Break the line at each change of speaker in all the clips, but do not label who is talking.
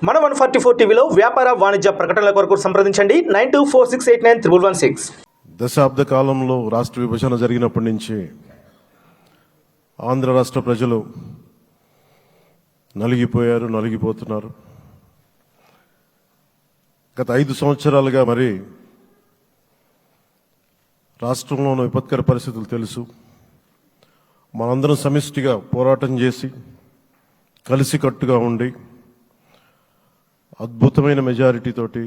మన 144 టీవీలో వ్యాపార వాణిజ్య ప్రకటనల కొరకు సంప్రదించండి 9246891116.
దశాబ్ద కాలంలో రాష్ట్ర విభజన జరిగినప్పటి నుంచి ఆంధ్ర రాష్ట్ర ప్రజలు నలిగిపోతున్నారు. గత 5 సంవత్సరాలుగా మరి రాష్ట్రంలోని విపత్కర పరిస్థితులు తెలుసు. మనందరం సమిష్టిగా పోరాటం చేసి కలిసికట్టుగా ఉండి అద్భుతమైన మెజారిటీలతోటి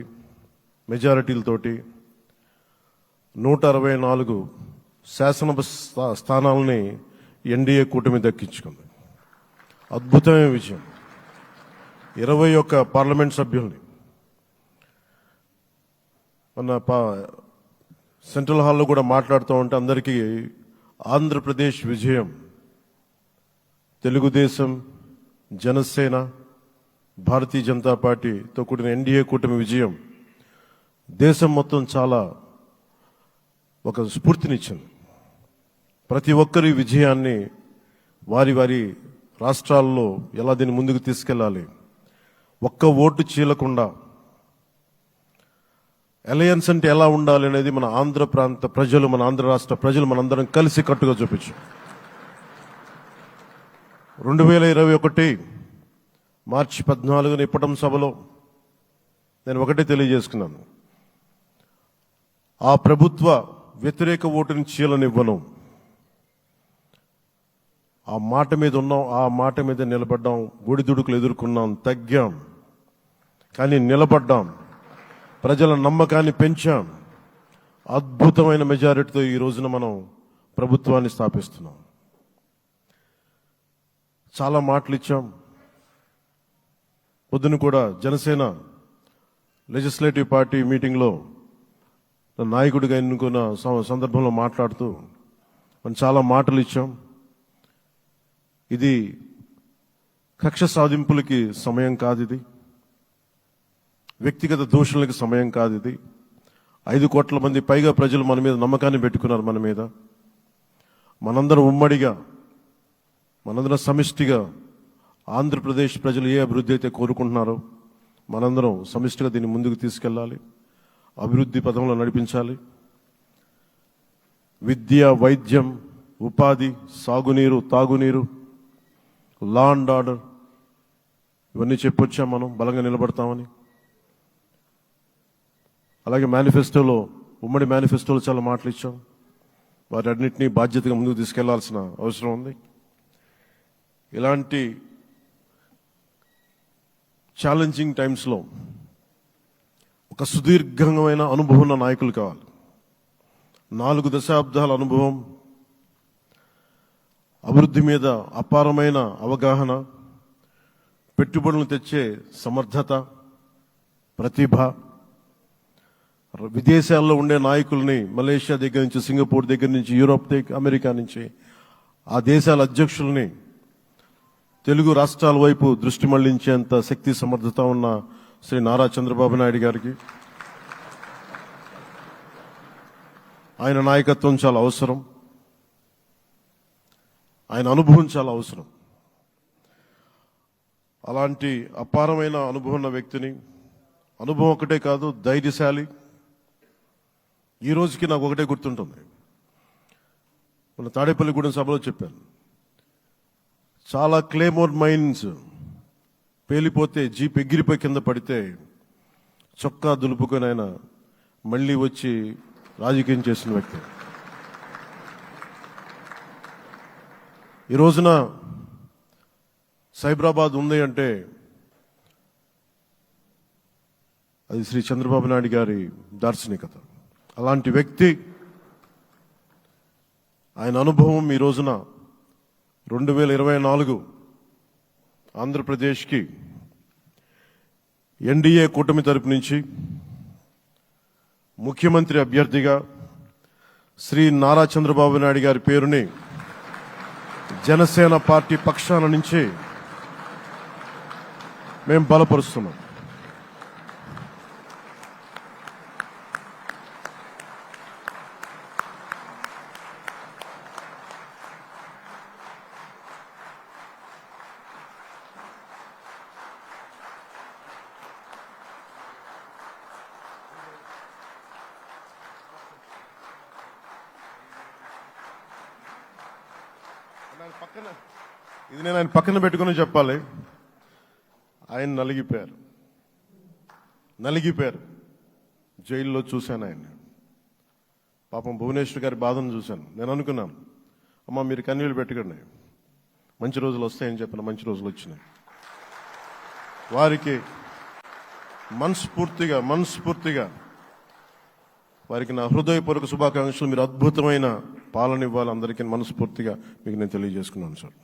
164 శాసనసభ స్థానాలని ఎన్డీఏ కూటమి దక్కించుకుంది. అద్భుతమైన విజయం. 21 పార్లమెంట్ సభ్యుల్ని మన సెంట్రల్ హాల్లో కూడా మాట్లాడుతూ ఉంటే అందరికీ ఆంధ్రప్రదేశ్ విజయం, తెలుగుదేశం, జనసేన, భారతీయ జనతా పార్టీతో కూడిన ఎన్డీఏ కూటమి విజయం దేశం మొత్తం చాలా ఒక స్ఫూర్తినిచ్చింది. ప్రతి ఒక్కరి విజయాన్ని వారి రాష్ట్రాల్లో ఎలా దీన్ని ముందుకు తీసుకెళ్లాలి, ఒక్క ఓటు చీలకుండా అలయన్స్ అంటే ఎలా ఉండాలి అనేది మన ఆంధ్ర ప్రాంత ప్రజలు, మన ఆంధ్ర రాష్ట్ర ప్రజలు మనందరం కలిసి కట్టుగా చూపించాం. 2021 మార్చి 14న ఇప్పటం సభలో నేను ఒకటే తెలియజేసుకున్నాను, ఆ ప్రభుత్వ వ్యతిరేక ఓటుని చీలనివ్వను. ఆ మాట మీద ఉన్నాం, ఆ మాట మీద నిలబడ్డాం. ఒడిదుడుకులు ఎదుర్కొన్నాం, తగ్గాం, కానీ నిలబడ్డాం. ప్రజల నమ్మకాన్ని పెంచాం. అద్భుతమైన మెజారిటీతో ఈ రోజున మనం ప్రభుత్వాన్ని స్థాపిస్తున్నాం. చాలా మాటలు ఇచ్చాం. పొద్దున కూడా జనసేన లెజిస్లేటివ్ పార్టీ మీటింగ్లో నాయకుడిగా ఎన్నుకున్న సందర్భంలో మాట్లాడుతూ మనం చాలా మాటలు ఇచ్చాం. ఇది కక్ష సాధింపులకి సమయం కాదు, ఇది వ్యక్తిగత దూషణలకు సమయం కాదు. ఇది 5 కోట్ల మంది పైగా ప్రజలు మన మీద నమ్మకాన్ని పెట్టుకున్నారు. మన మీద మనందరం ఉమ్మడిగా, మనందరం సమిష్టిగా ఆంధ్రప్రదేశ్ ప్రజలు ఏ అభివృద్ధి అయితే కోరుకుంటున్నారో మనందరం సమిష్టిగా దీన్ని ముందుకు తీసుకెళ్లాలి, అభివృద్ధి పథంలో నడిపించాలి. విద్య, వైద్యం, ఉపాధి, సాగునీరు, తాగునీరు, లా అండ్ ఆర్డర్ ఇవన్నీ చెప్పొచ్చాం. మనం బలంగా నిలబడతామని. అలాగే మేనిఫెస్టోలో, ఉమ్మడి మేనిఫెస్టోలో చాలా మాటలు ఇచ్చాం. వాటన్నిటినీ బాధ్యతగా ముందుకు తీసుకెళ్లాల్సిన అవసరం ఉంది. ఇలాంటి ఛాలెంజింగ్ టైమ్స్లో ఒక సుదీర్ఘమైన అనుభవం ఉన్న నాయకులు కావాలి. 4 దశాబ్దాల అనుభవం, అభివృద్ధి మీద అపారమైన అవగాహన, పెట్టుబడులను తెచ్చే సమర్థత, ప్రతిభ. విదేశాల్లో ఉండే నాయకుల్ని, మలేషియా దగ్గర నుంచి, సింగపూర్ దగ్గర నుంచి, యూరోప్ దగ్గర, అమెరికా నుంచి, ఆ దేశాల అధ్యక్షుల్ని తెలుగు రాష్ట్రాల వైపు దృష్టి మళ్లించేంత శక్తి, సమర్థత ఉన్న శ్రీ నారా చంద్రబాబు నాయుడు గారికి ఆయన నాయకత్వం చాలా అవసరం. ఆయన అనుభవం చాలా అవసరం. అలాంటి అపారమైన అనుభవం ఉన్న వ్యక్తిని, అనుభవం ఒకటే కాదు, ధైర్యశాలి. ఈ రోజుకి నాకు ఒకటే గుర్తుంటుంది. మన తాడేపల్లిగూడెం సభలో చెప్పాను, చాలా క్లేమోర్ మైన్స్ పేలిపోతే, జీప్ ఎగిరిపోయి కింద పడితే చొక్కా దులుపుకొని ఆయన మళ్ళీ వచ్చి రాజకీయం చేసిన వ్యక్తి. ఈ రోజున సైబరాబాద్ ఉంది అంటే అది శ్రీ చంద్రబాబు నాయుడు గారి దార్శనికత. అలాంటి వ్యక్తి, ఆయన అనుభవం ఈ రోజున 2024 ఆంధ్రప్రదేశ్కి ఎన్డీఏ కూటమి తరపు నుంచి ముఖ్యమంత్రి అభ్యర్థిగా శ్రీ నారా చంద్రబాబు నాయుడు గారి పేరుని జనసేన పార్టీ పక్షాన నుంచి మేము బలపరుస్తున్నాం. నేను ఆయన పక్కన పెట్టుకుని చెప్పాలి. ఆయన నలిగిపోయారు. జైల్లో చూశాను ఆయన. పాపం భువనేశ్వర్ గారి బాధను చూశాను. నేను అనుకున్నాను, అమ్మ మీరు కన్నీళ్ళు పెట్టుకోండి, మంచి రోజులు వస్తాయని చెప్పిన మంచి రోజులు వచ్చినాయి. వారికి మనస్ఫూర్తిగా వారికి నా హృదయపూర్వక శుభాకాంక్షలు. మీరు అద్భుతమైన పాలన ఇవ్వాలి అందరికీ మనస్ఫూర్తిగా మీకు నేను తెలియజేసుకున్నాను సార్.